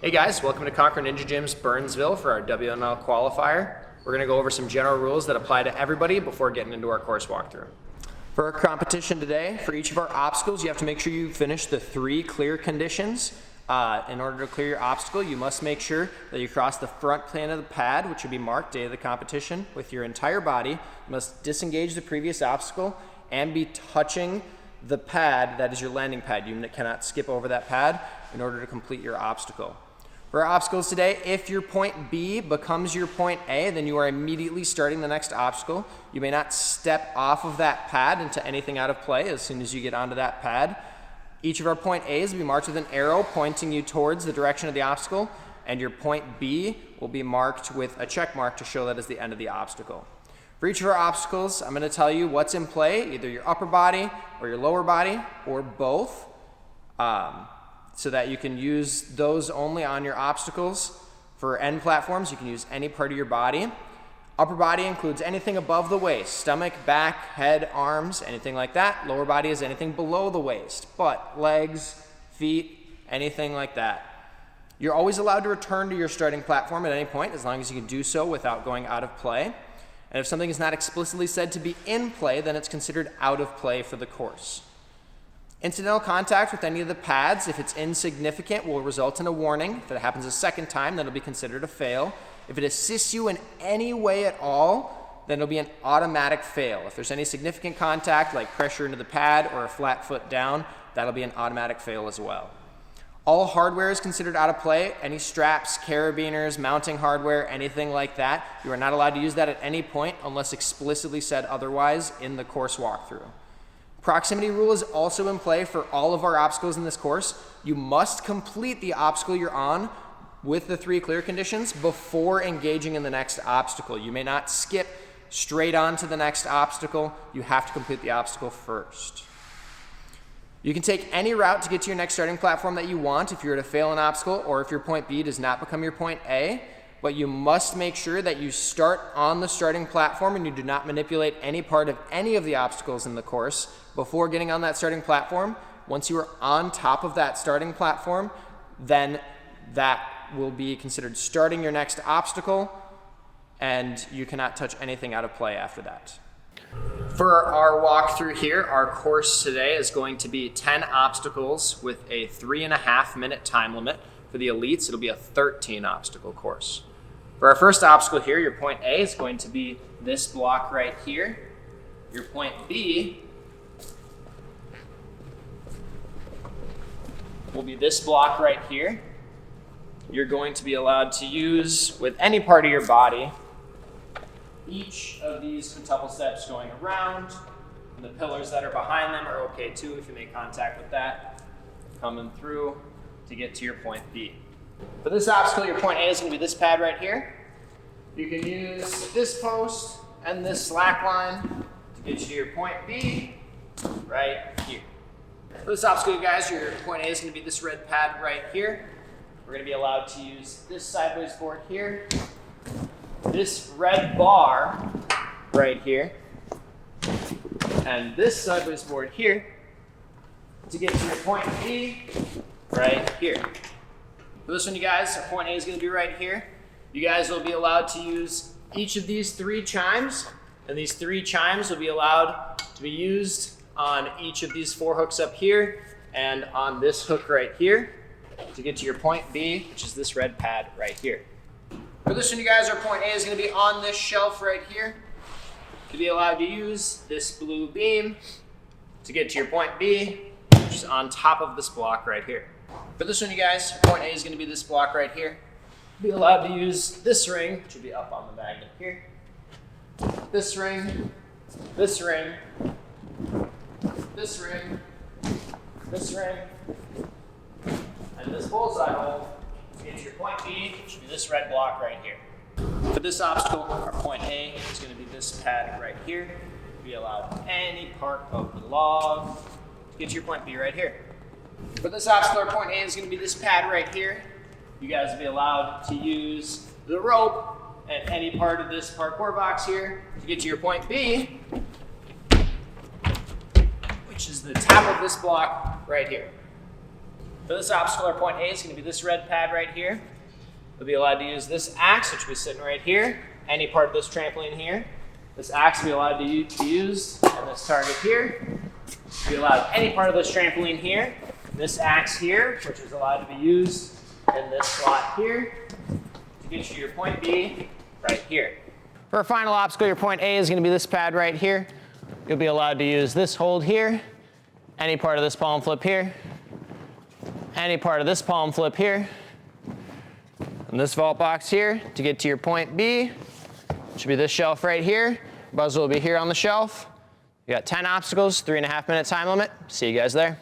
Hey guys, welcome to Conquer Ninja Gym's Burnsville for our WNL qualifier. We're going to go over some general rules that apply to everybody before getting into our course walkthrough. For our competition today, for each of our obstacles, you have to make sure you finish the 3 clear conditions. In order to clear your obstacle, you must make sure that you cross the front plane of the pad, which would be marked day of the competition, with your entire body. You must disengage the previous obstacle and be touching the pad that is your landing pad. You cannot skip over that pad in order to complete your obstacle. For our obstacles today, if your point B becomes your point A, then you are immediately starting the next obstacle. You may not step off of that pad into anything out of play as soon as you get onto that pad. Each of our point A's will be marked with an arrow pointing you towards the direction of the obstacle, and your point B will be marked with a check mark to show that is the end of the obstacle. For each of our obstacles, I'm going to tell you what's in play, either your upper body or your lower body or both. So that you can use those only on your obstacles. For end platforms, you can use any part of your body. Upper body includes anything above the waist, stomach, back, head, arms, anything like that. Lower body is anything below the waist, butt, legs, feet, anything like that. You're always allowed to return to your starting platform at any point, as long as you can do so without going out of play. And if something is not explicitly said to be in play, then it's considered out of play for the course. Incidental contact with any of the pads, if it's insignificant, will result in a warning. If it happens a second time, then it'll be considered a fail. If it assists you in any way at all, then it'll be an automatic fail. If there's any significant contact, like pressure into the pad or a flat foot down, that'll be an automatic fail as well. All hardware is considered out of play. Any straps, carabiners, mounting hardware, anything like that, you are not allowed to use that at any point unless explicitly said otherwise in the course walkthrough. Proximity rule is also in play for all of our obstacles in this course. You must complete the obstacle you're on with the 3 clear conditions before engaging in the next obstacle. You may not skip straight on to the next obstacle. You have to complete the obstacle first. You can take any route to get to your next starting platform that you want if you're to fail an obstacle or if your point B does not become your point A. But you must make sure that you start on the starting platform and you do not manipulate any part of any of the obstacles in the course before getting on that starting platform. Once you are on top of that starting platform, then that will be considered starting your next obstacle, and you cannot touch anything out of play after that. For our walkthrough here, our course today is going to be 10 obstacles with a 3.5-minute time limit. For the elites, it'll be a 13 obstacle course. For our first obstacle here, your point A is going to be this block right here. Your point B will be this block right here. You're going to be allowed to use, with any part of your body, each of these quintuple steps going around. And the pillars that are behind them are okay too if you make contact with that. Coming through to get to your point B. For this obstacle, your point A is going to be this pad right here. You can use this post and this slack line to get you to your point B right here. For this obstacle, you guys, your point A is going to be this red pad right here. We're going to be allowed to use this sideways board here, this red bar right here, and this sideways board here to get to your point B right here. For this one, you guys, our point A is going to be right here. You guys will be allowed to use each of these 3 chimes, and these 3 chimes will be allowed to be used on each of these 4 hooks up here and on this hook right here to get to your point B, which is this red pad right here. For this one, you guys, our point A is going to be on this shelf right here to be allowed to use this blue beam to get to your point B, which is on top of this block right here. For this one, you guys, point A is going to be this block right here. Be allowed to use this ring, which would be up on the magnet here. This ring, this ring, this ring, this ring, and this bullseye hole to get to your point B, which would be this red block right here. For this obstacle, our point A is going to be this pad right here. Be allowed any part of the log to get to your point B right here. For this obstacle, our point A is going to be this pad right here. You guys will be allowed to use the rope and any part of this parkour box here to get to your point B, which is the top of this block right here. For this obstacle, our point A is going to be this red pad right here. We'll be allowed to use this axe, which will be sitting right here, any part of this trampoline here. This axe will be allowed to be used, and this target here. We'll be allowed any part of this trampoline here. This axe here, which is allowed to be used in this slot here to get you to your point B right here. For our final obstacle, your point A is going to be this pad right here. You'll be allowed to use this hold here, any part of this palm flip here, any part of this palm flip here, and this vault box here to get to your point B. Should be this shelf right here. Buzzer will be here on the shelf. You got 10 obstacles, 3.5 minute time limit. See you guys there.